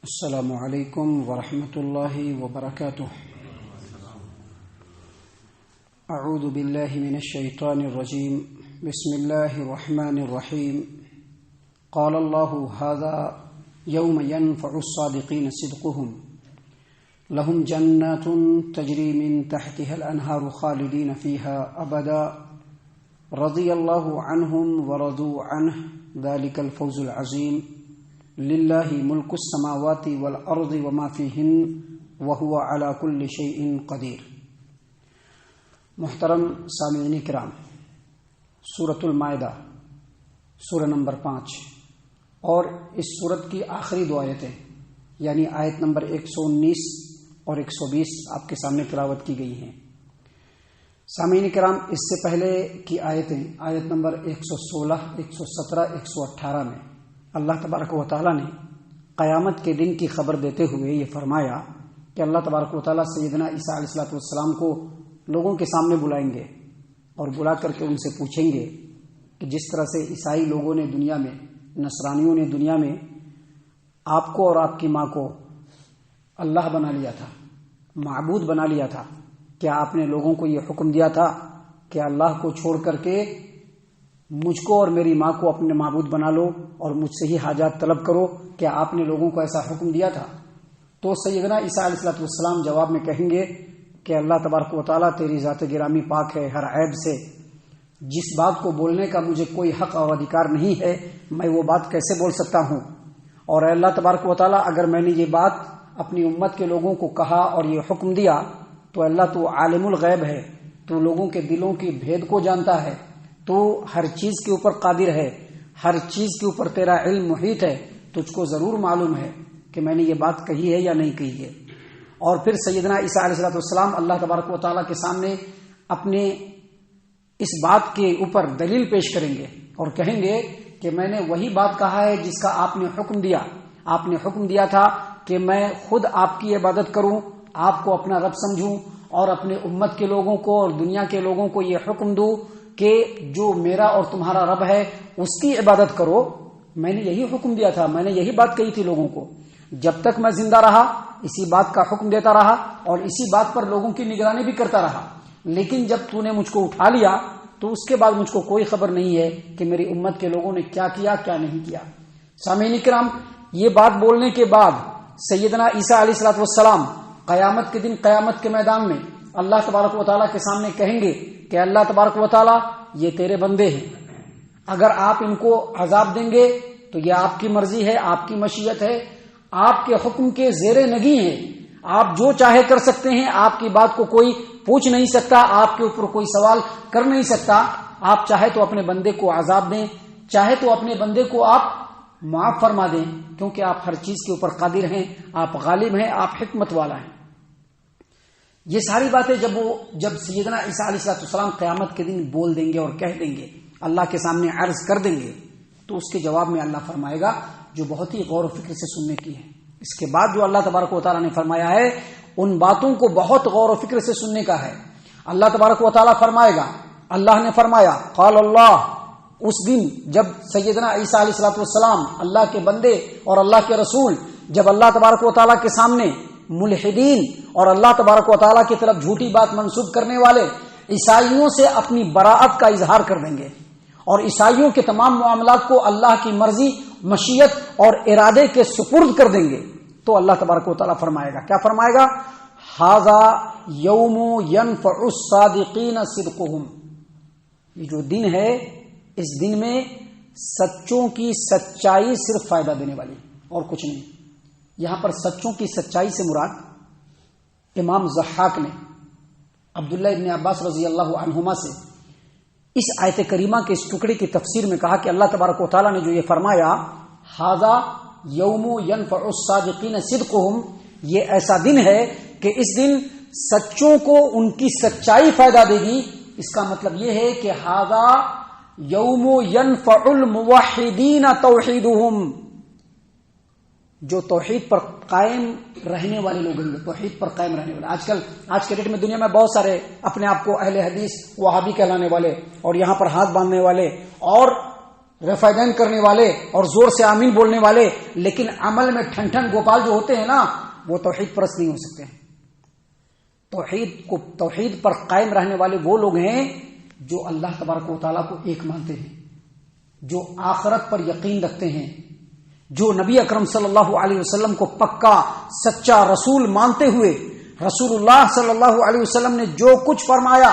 السلام علیکم ورحمۃ اللہ وبرکاتہ. اعوذ باللہ من الشیطان الرجیم. بسم اللہ الرحمن الرحیم. قال اللہ هذا یوم ينفع الصادقین صدقهم لهم جنات تجری من تحتها الانہار خالدین فیها ابدا رضی اللہ عنہم ورضوا عنہ ذلک الفوز العظیم. للہ ملک السماوات والارض وما فیہن وہو علی کل شیء قدیر. محترم سامعین کرام، سورۃ المائدہ سورہ نمبر 5 اور اس سورت کی آخری دو آیتیں یعنی آیت نمبر 119 اور 120 آپ کے سامنے تلاوت کی گئی ہیں. سامعین کرام، اس سے پہلے کی آیتیں آیت نمبر 116، 117، 118 میں اللہ تبارک و تعالیٰ نے قیامت کے دن کی خبر دیتے ہوئے یہ فرمایا کہ اللہ تبارک و تعالیٰ سیدنا عیسیٰ علیہ السلام کو لوگوں کے سامنے بلائیں گے اور بلا کر کے ان سے پوچھیں گے کہ جس طرح سے عیسائی لوگوں نے دنیا میں، نصرانیوں نے دنیا میں آپ کو اور آپ کی ماں کو اللہ بنا لیا تھا، معبود بنا لیا تھا، کیا آپ نے لوگوں کو یہ حکم دیا تھا کہ اللہ کو چھوڑ کر کے مجھ کو اور میری ماں کو اپنے معبود بنا لو اور مجھ سے ہی حاجات طلب کرو؟ کیا آپ نے لوگوں کو ایسا حکم دیا تھا؟ تو سیدنا عیسیٰ علیہ السلام جواب میں کہیں گے کہ اللہ تبارک و تعالیٰ تیری ذات گرامی پاک ہے ہر عیب سے. جس بات کو بولنے کا مجھے کوئی حق اور ادھیکار نہیں ہے، میں وہ بات کیسے بول سکتا ہوں؟ اور اے اللہ تبارک و تعالیٰ، اگر میں نے یہ بات اپنی امت کے لوگوں کو کہا اور یہ حکم دیا تو اللہ تو عالم الغیب ہے، تو لوگوں کے دلوں کی بھید کو جانتا ہے، تو ہر چیز کے اوپر قادر ہے، ہر چیز کے اوپر تیرا علم محیط ہے، تجھ کو ضرور معلوم ہے کہ میں نے یہ بات کہی ہے یا نہیں کہی ہے. اور پھر سیدنا عیسیٰ علیہ السلام اللہ تبارک و تعالیٰ کے سامنے اپنے اس بات کے اوپر دلیل پیش کریں گے اور کہیں گے کہ میں نے وہی بات کہا ہے جس کا آپ نے حکم دیا. آپ نے حکم دیا تھا کہ میں خود آپ کی عبادت کروں، آپ کو اپنا رب سمجھوں اور اپنے امت کے لوگوں کو اور دنیا کے لوگوں کو یہ حکم دوں کہ جو میرا اور تمہارا رب ہے اس کی عبادت کرو. میں نے یہی حکم دیا تھا، میں نے یہی بات کہی تھی لوگوں کو. جب تک میں زندہ رہا اسی بات کا حکم دیتا رہا اور اسی بات پر لوگوں کی نگرانی بھی کرتا رہا. لیکن جب تو نے مجھ کو اٹھا لیا تو اس کے بعد مجھ کو کوئی خبر نہیں ہے کہ میری امت کے لوگوں نے کیا کیا کیا نہیں کیا. سامعین کرام، یہ بات بولنے کے بعد سیدنا عیسیٰ علیہ السلام قیامت کے دن قیامت کے میدان میں اللہ تبارک و تعالیٰ کے سامنے کہیں گے کہ اللہ تبارک و تعالیٰ، یہ تیرے بندے ہیں، اگر آپ ان کو عذاب دیں گے تو یہ آپ کی مرضی ہے، آپ کی مشیت ہے، آپ کے حکم کے زیر نگی ہیں، آپ جو چاہے کر سکتے ہیں، آپ کی بات کو کوئی پوچھ نہیں سکتا، آپ کے اوپر کوئی سوال کر نہیں سکتا. آپ چاہے تو اپنے بندے کو عذاب دیں، چاہے تو اپنے بندے کو آپ معاف فرما دیں، کیونکہ آپ ہر چیز کے اوپر قادر ہیں، آپ غالب ہیں، آپ حکمت والا ہیں. یہ ساری باتیں جب سیدنا عیسیٰ علیہ السلام قیامت کے دن بول دیں گے اور کہہ دیں گے، اللہ کے سامنے عرض کر دیں گے، تو اس کے جواب میں اللہ فرمائے گا جو بہت ہی غور و فکر سے سننے کی ہے. اس کے بعد جو اللہ تبارک و تعالیٰ نے فرمایا ہے ان باتوں کو بہت غور و فکر سے سننے کا ہے. اللہ تبارک و تعالیٰ فرمائے گا، اللہ نے فرمایا قال اللہ. اس دن جب سیدنا عیسیٰ علیہ السلام اللہ کے بندے اور اللہ کے رسول جب اللہ تبارک و تعالیٰ کے سامنے ملحدین اور اللہ تبارک و تعالیٰ کی طرف جھوٹی بات منسوب کرنے والے عیسائیوں سے اپنی براءت کا اظہار کر دیں گے اور عیسائیوں کے تمام معاملات کو اللہ کی مرضی، مشیت اور ارادے کے سپرد کر دیں گے، تو اللہ تبارک و تعالیٰ فرمائے گا، کیا فرمائے گا؟ ھذا یوم ینفع الصادقین صدقہم. یہ جو دن ہے، اس دن میں سچوں کی سچائی صرف فائدہ دینے والی اور کچھ نہیں. یہاں پر سچوں کی سچائی سے مراد امام ضحاک نے عبداللہ ابن عباس رضی اللہ عنہما سے اس آیت کریمہ کے اس ٹکڑے کی تفسیر میں کہا کہ اللہ تبارک و تعالیٰ نے جو یہ فرمایا ھذا یوم ینفع الصادقین صدقہم، یہ ایسا دن ہے کہ اس دن سچوں کو ان کی سچائی فائدہ دے گی. اس کا مطلب یہ ہے کہ ھذا یوم ینفع الموحدین توحیدہم، جو توحید پر قائم رہنے والے لوگ ہیں، توحید پر قائم رہنے والے. آج کے ڈیٹ میں دنیا میں بہت سارے اپنے آپ کو اہل حدیث وہابی کہلانے والے اور یہاں پر ہاتھ باندھنے والے اور رفعین کرنے والے اور زور سے آمین بولنے والے، لیکن عمل میں ٹھن ٹھن گوپال جو ہوتے ہیں نا، وہ توحید پرست نہیں ہو سکتے ہیں۔ توحید پر قائم رہنے والے وہ لوگ ہیں جو اللہ تبارک و تعالیٰ کو ایک مانتے ہیں، جو آخرت پر یقین رکھتے ہیں، جو نبی اکرم صلی اللہ علیہ وسلم کو پکا سچا رسول مانتے ہوئے رسول اللہ صلی اللہ علیہ وسلم نے جو کچھ فرمایا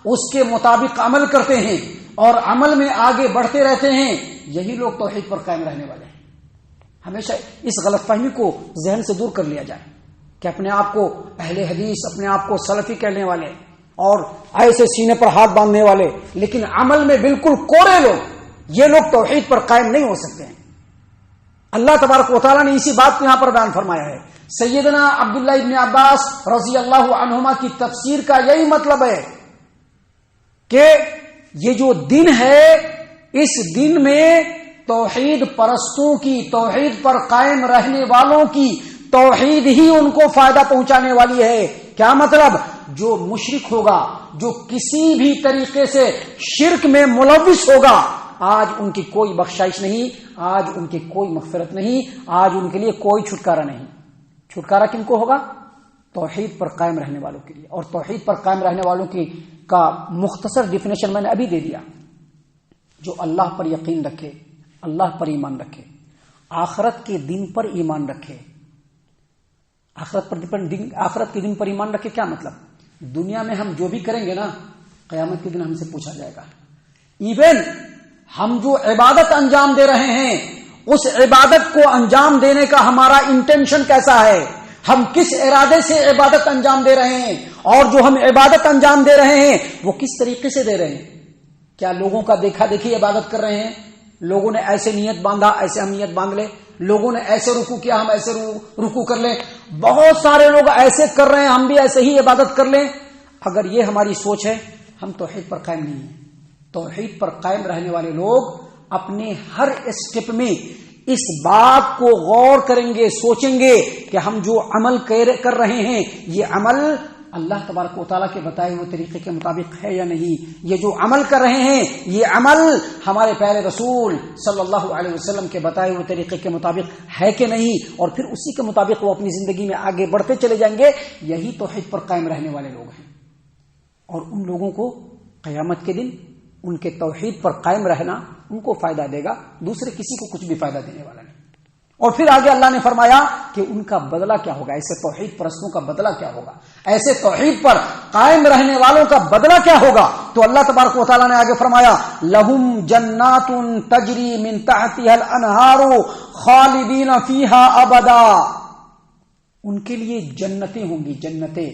اس کے مطابق عمل کرتے ہیں اور عمل میں آگے بڑھتے رہتے ہیں، یہی لوگ توحید پر قائم رہنے والے ہیں۔ ہمیشہ اس غلط فہمی کو ذہن سے دور کر لیا جائے کہ اپنے آپ کو اہل حدیث، اپنے آپ کو سلفی کہنے والے اور ایسے سینے پر ہاتھ باندھنے والے، لیکن عمل میں بالکل کورے لوگ، یہ لوگ توحید پر قائم نہیں ہو سکتے ہیں۔ اللہ تبارک و تعالیٰ نے اسی بات کو یہاں پر بیان فرمایا ہے۔ سیدنا عبداللہ ابن عباس رضی اللہ عنہما کی تفسیر کا یہی مطلب ہے کہ یہ جو دن ہے، اس دن میں توحید پرستوں کی، توحید پر قائم رہنے والوں کی توحید ہی ان کو فائدہ پہنچانے والی ہے۔ کیا مطلب؟ جو مشرک ہوگا، جو کسی بھی طریقے سے شرک میں ملوث ہوگا، آج ان کی کوئی بخشائش نہیں، آج ان کی کوئی مغفرت نہیں، آج ان کے لیے کوئی چھٹکارا نہیں۔ چھٹکارا کن کو ہوگا؟ توحید پر قائم رہنے والوں کے لیے۔ اور توحید پر قائم رہنے والوں کی کا مختصر ڈیفینیشن میں نے ابھی دے دیا۔ جو اللہ پر یقین رکھے، اللہ پر ایمان رکھے، آخرت کے دن پر ایمان رکھے۔ آخرت کے دن پر ایمان رکھے کیا مطلب؟ دنیا میں ہم جو بھی کریں گے نا، قیامت کے دن ہم سے پوچھا جائے گا۔ ایون ہم جو عبادت انجام دے رہے ہیں، اس عبادت کو انجام دینے کا ہمارا انٹینشن کیسا ہے، ہم کس ارادے سے عبادت انجام دے رہے ہیں، اور جو ہم عبادت انجام دے رہے ہیں وہ کس طریقے سے دے رہے ہیں۔ کیا لوگوں کا دیکھا دیکھی عبادت کر رہے ہیں؟ لوگوں نے ایسے نیت باندھا، ایسے ہم نیت باندھ لیں، لوگوں نے ایسے رکوع کیا، ہم ایسے رکوع کر لیں، بہت سارے لوگ ایسے کر رہے ہیں، ہم بھی ایسے ہی عبادت کر لیں۔ اگر یہ ہماری سوچ ہے، ہم توحید پر قائم نہیں ہیں۔ توحید پر قائم رہنے والے لوگ اپنے ہر اسٹیپ میں اس بات کو غور کریں گے، سوچیں گے کہ ہم جو عمل کر رہے ہیں، یہ عمل اللہ تبارک و تعالیٰ کے بتائے ہوئے طریقے کے مطابق ہے یا نہیں، یہ جو عمل کر رہے ہیں یہ عمل ہمارے پیارے رسول صلی اللہ علیہ وسلم کے بتائے ہوئے طریقے کے مطابق ہے کہ نہیں، اور پھر اسی کے مطابق وہ اپنی زندگی میں آگے بڑھتے چلے جائیں گے۔ یہی توحید پر قائم رہنے والے لوگ ہیں، اور ان لوگوں کو قیامت کے دن ان کے توحید پر قائم رہنا ان کو فائدہ دے گا، دوسرے کسی کو کچھ بھی فائدہ دینے والا نہیں۔ اور پھر آگے اللہ نے فرمایا کہ ان کا بدلہ کیا ہوگا، ایسے توحید پرستوں کا بدلہ کیا ہوگا، ایسے توحید پر قائم رہنے والوں کا بدلہ کیا ہوگا۔ تو اللہ تبارک و تعالیٰ نے آگے فرمایا لہم جنات تجری من تحتها الانہار خالدین فیہا ابدا، ان کے لیے جنتیں ہوں گی، جنتیں،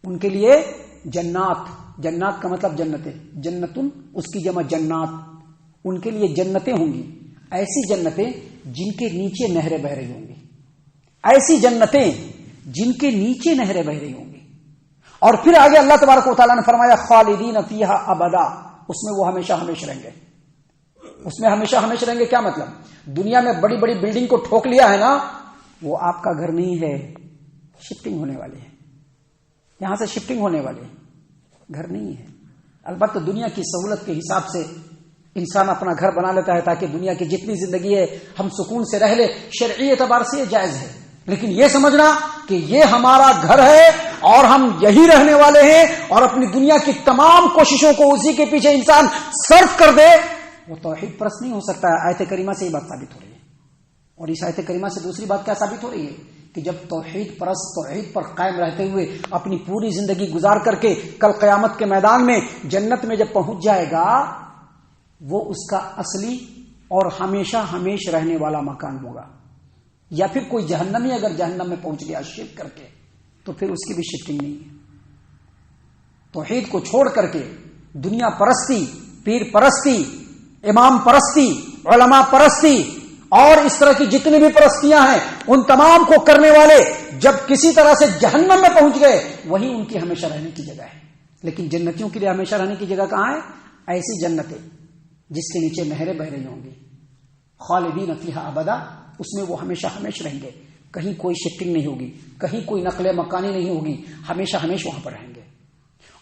ان کے لیے جنات، جنات کا مطلب جنتیں، جنتن اس کی جمع جنات، ان کے لیے جنتیں ہوں گی، ایسی جنتیں جن کے نیچے نہریں بہ رہی ہوں گی، ایسی جنتیں جن کے نیچے نہریں بہ رہی ہوں گی۔ اور پھر آگے اللہ تبارک و تعالیٰ نے فرمایا خالدین فیہا ابدا، اس میں وہ ہمیشہ ہمیشہ رہیں گے، اس میں ہمیشہ ہمیشہ رہیں گے۔ کیا مطلب؟ دنیا میں بڑی بڑی بلڈنگ کو ٹھوک لیا ہے نا، وہ آپ کا گھر نہیں ہے، شفٹنگ ہونے والے ہیں، یہاں سے شفٹنگ ہونے والے ہیں، گھر نہیں ہے۔ البتہ دنیا کی سہولت کے حساب سے انسان اپنا گھر بنا لیتا ہے تاکہ دنیا کی جتنی زندگی ہے ہم سکون سے رہ لیں، شرعی اعتبار سے یہ جائز ہے، لیکن یہ سمجھنا کہ یہ ہمارا گھر ہے اور ہم یہی رہنے والے ہیں اور اپنی دنیا کی تمام کوششوں کو اسی کے پیچھے انسان صرف کر دے، وہ توحید پرست نہیں ہو سکتا ہے۔ آیت کریمہ سے یہ بات ثابت ہو رہی ہے، اور اس آیت کریمہ سے دوسری بات کیا ثابت ہو رہی ہے کہ جب توحید پرست توحید پر قائم رہتے ہوئے اپنی پوری زندگی گزار کر کے کل قیامت کے میدان میں جنت میں جب پہنچ جائے گا، وہ اس کا اصلی اور ہمیشہ ہمیشہ رہنے والا مکان ہوگا۔ یا پھر کوئی جہنمی اگر جہنم میں پہنچ گیا شرک کر کے، تو پھر اس کی بھی شفٹنگ نہیں ہے۔ توحید کو چھوڑ کر کے دنیا پرستی، پیر پرستی، امام پرستی، علماء پرستی اور اس طرح کی جتنی بھی پرستیاں ہیں، ان تمام کو کرنے والے جب کسی طرح سے جہنم میں پہنچ گئے، وہی ان کی ہمیشہ رہنے کی جگہ ہے۔ لیکن جنتیوں کے لیے ہمیشہ رہنے کی جگہ کہاں ہے؟ ایسی جنتیں جس کے نیچے نہریں بہ رہی ہوں گی، خالدین فیہا ابدا، اس میں وہ ہمیشہ ہمیشہ رہیں گے، کہیں کوئی شفٹنگ نہیں ہوگی، کہیں کوئی نقل مکانی نہیں ہوگی، ہمیشہ ہمیشہ وہاں پر رہیں گے۔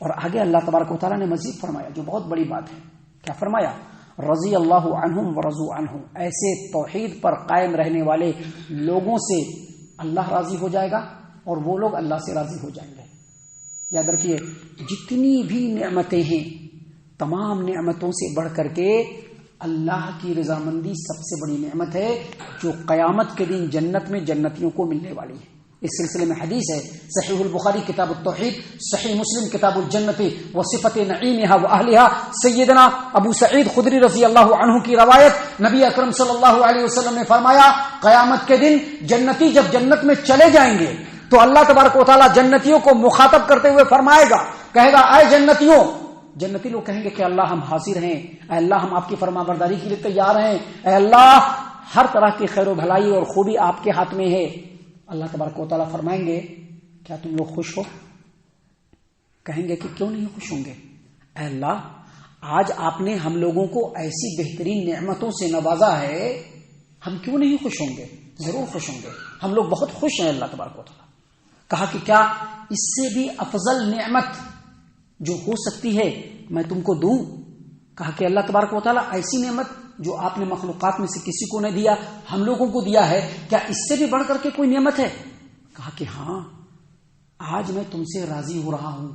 اور آگے اللہ تبارک و تعالیٰ نے مزید فرمایا جو بہت بڑی بات ہے، کیا فرمایا؟ رضی اللہ عنہم ورضوا عنہ، ایسے توحید پر قائم رہنے والے لوگوں سے اللہ راضی ہو جائے گا اور وہ لوگ اللہ سے راضی ہو جائیں گے۔ یاد رکھیے، جتنی بھی نعمتیں ہیں تمام نعمتوں سے بڑھ کر کے اللہ کی رضامندی سب سے بڑی نعمت ہے، جو قیامت کے دن جنت میں جنتیوں کو ملنے والی ہے۔ اس سلسلے میں حدیث ہے، صحیح البخاری کتاب التوحید، صحیح مسلم کتاب الجنت وصفت نعیمها واہلها، سیدنا ابو سعید خدری رضی اللہ عنہ کی روایت، نبی اکرم صلی اللہ علیہ وسلم نے فرمایا قیامت کے دن جنتی جب جنت میں چلے جائیں گے تو اللہ تبارک و تعالیٰ جنتیوں کو مخاطب کرتے ہوئے فرمائے گا، کہے گا اے جنتیوں، جنتی لوگ کہیں گے کہ اللہ ہم حاضر ہیں، اے اللہ ہم آپ کی فرما برداری کے لیے تیار ہیں، اے اللہ ہر طرح کی خیر و بھلائی اور خوبی آپ کے ہاتھ میں ہے۔ اللہ تبارک و تعالیٰ فرمائیں گے کیا تم لوگ خوش ہو؟ کہیں گے کہ کیوں نہیں خوش ہوں گے، اے اللہ آج آپ نے ہم لوگوں کو ایسی بہترین نعمتوں سے نوازا ہے، ہم کیوں نہیں خوش ہوں گے؟ ضرور خوش ہوں گے، ہم لوگ بہت خوش ہیں اللہ تبارک و تعالیٰ۔ کہا کہ کیا اس سے بھی افضل نعمت جو ہو سکتی ہے میں تم کو دوں؟ کہا کہ اللہ تبارک و تعالیٰ ایسی نعمت جو آپ نے مخلوقات میں سے کسی کو نہیں دیا ہم لوگوں کو دیا ہے، کیا اس سے بھی بڑھ کر کے کوئی نعمت ہے؟ کہا کہ ہاں، آج میں تم سے راضی ہو رہا ہوں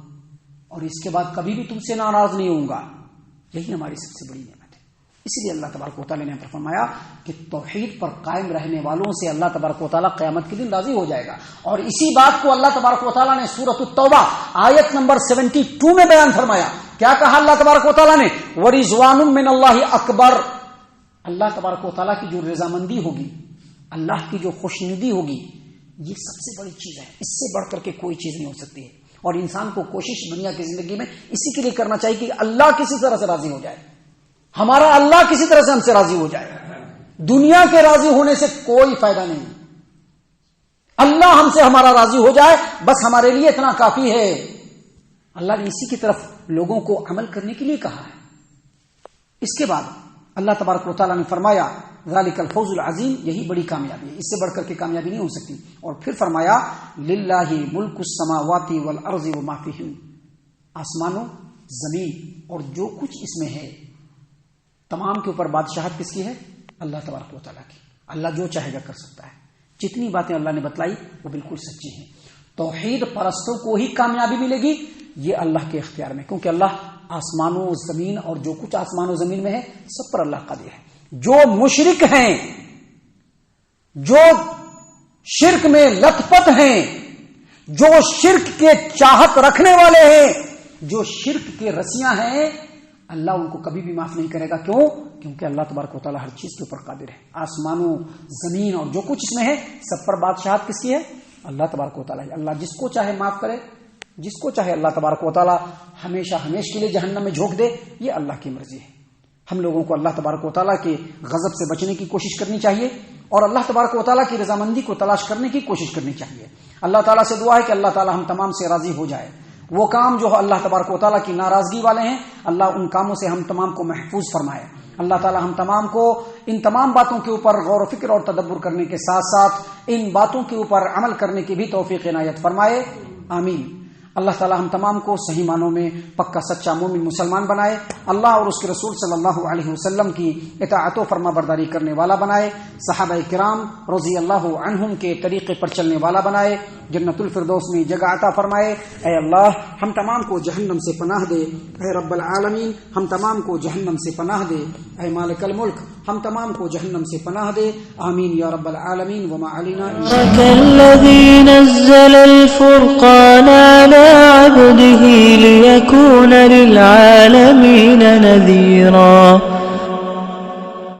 اور اس کے بعد کبھی بھی تم سے ناراض نہیں ہوں گا، یہی ہماری سب سے بڑی نعمت ہے۔ اس لیے اللہ تبارک و تعالیٰ نے فرمایا کہ توحید پر قائم رہنے والوں سے اللہ تبارک و تعالیٰ قیامت کے دن راضی ہو جائے گا، اور اسی بات کو اللہ تبارک و تعالیٰ نے سورۃ التوبہ آیت نمبر 72 میں بیان فرمایا۔ کیا کہا اللہ تبارک و تعالیٰ نے؟ وَرِضْوَانٌ مِّنَ اللَّهِ اکبر، اللہ تبارک و تعالیٰ کی جو رضامندی ہوگی، اللہ کی جو خوشنودی ہوگی، یہ سب سے بڑی چیز ہے، اس سے بڑھ کر کے کوئی چیز نہیں ہو سکتی ہے۔ اور انسان کو کوشش دنیا کی زندگی میں اسی کے لیے کرنا چاہیے کہ اللہ کسی طرح سے راضی ہو جائے، ہمارا اللہ کسی طرح سے ہم سے راضی ہو جائے۔ دنیا کے راضی ہونے سے کوئی فائدہ نہیں، اللہ ہم سے ہمارا راضی ہو جائے بس ہمارے لیے اتنا کافی ہے۔ اللہ نے اسی کی طرف لوگوں کو عمل کرنے کے لیے کہا ہے۔ اس کے بعد اللہ تبارک و تعالیٰ نے فرمایا ذالک الفوز العظیم، یہی بڑی کامیابی ہے، اس سے بڑھ کر کے کامیابی نہیں ہو سکتی۔ اور پھر فرمایا للہ ملک السماوات والارض وما فیہن، آسمانوں زمین اور جو کچھ اس میں ہے تمام کے اوپر بادشاہت کس کی ہے؟ اللہ تبارک و تعالیٰ کی۔ اللہ جو چاہے گا کر سکتا ہے۔ جتنی باتیں اللہ نے بتلائی وہ بالکل سچی ہیں۔ توحید پرستوں کو ہی کامیابی ملے گی، یہ اللہ کے اختیار میں، کیونکہ اللہ آسمانوں زمین اور جو کچھ آسمان و زمین میں ہے سب پر اللہ قادر ہے۔ جو مشرک ہیں، جو شرک میں لت پت ہیں، جو شرک کے چاہت رکھنے والے ہیں، جو شرک کے رسیاں ہیں، اللہ ان کو کبھی بھی معاف نہیں کرے گا۔ کیوں؟ کیونکہ اللہ تبارک و تعالیٰ ہر چیز کے اوپر قادر ہے۔ آسمانوں زمین اور جو کچھ اس میں ہے سب پر بادشاہت کس کی ہے؟ اللہ تبارک و تعالیٰ۔ اللہ جس کو چاہے معاف کرے، جس کو چاہے اللہ تبارک و تعالیٰ ہمیشہ ہمیشہ کے لیے جہنم میں جھونک دے، یہ اللہ کی مرضی ہے۔ ہم لوگوں کو اللہ تبارک و تعالیٰ کے غضب سے بچنے کی کوشش کرنی چاہیے اور اللہ تبارک و تعالیٰ کی رضامندی کو تلاش کرنے کی کوشش کرنی چاہیے۔ اللہ تعالیٰ سے دعا ہے کہ اللہ تعالیٰ ہم تمام سے راضی ہو جائے۔ وہ کام جو اللہ تبارک و تعالیٰ کی ناراضگی والے ہیں، اللہ ان کاموں سے ہم تمام کو محفوظ فرمائے۔ اللہ تعالیٰ ہم تمام کو ان تمام باتوں کے اوپر غور و فکر اور تدبر کرنے کے ساتھ ساتھ ان باتوں کے اوپر عمل کرنے کی بھی توفیق عنایت فرمائے، آمین۔ اللہ تعالیٰ ہم تمام کو صحیح معنوں میں پکا سچا مومن مسلمان بنائے، اللہ اور اس کے رسول صلی اللہ علیہ وسلم کی اطاعت و فرما برداری کرنے والا بنائے، صحابہ کرام رضی اللہ عنہم کے طریقے پر چلنے والا بنائے، جنت الفردوس میں جگہ عطا فرمائے۔ اے اللہ ہم تمام کو جہنم سے پناہ دے، اے رب العالمین ہم تمام کو جہنم سے پناہ دے، اے مالک الملک ہم تمام کو جہنم سے پناہ دے، آمین یا رب العالمین۔ وما علینا الذي نزل الفرقان على عبده ليكون للعالمين نذيرا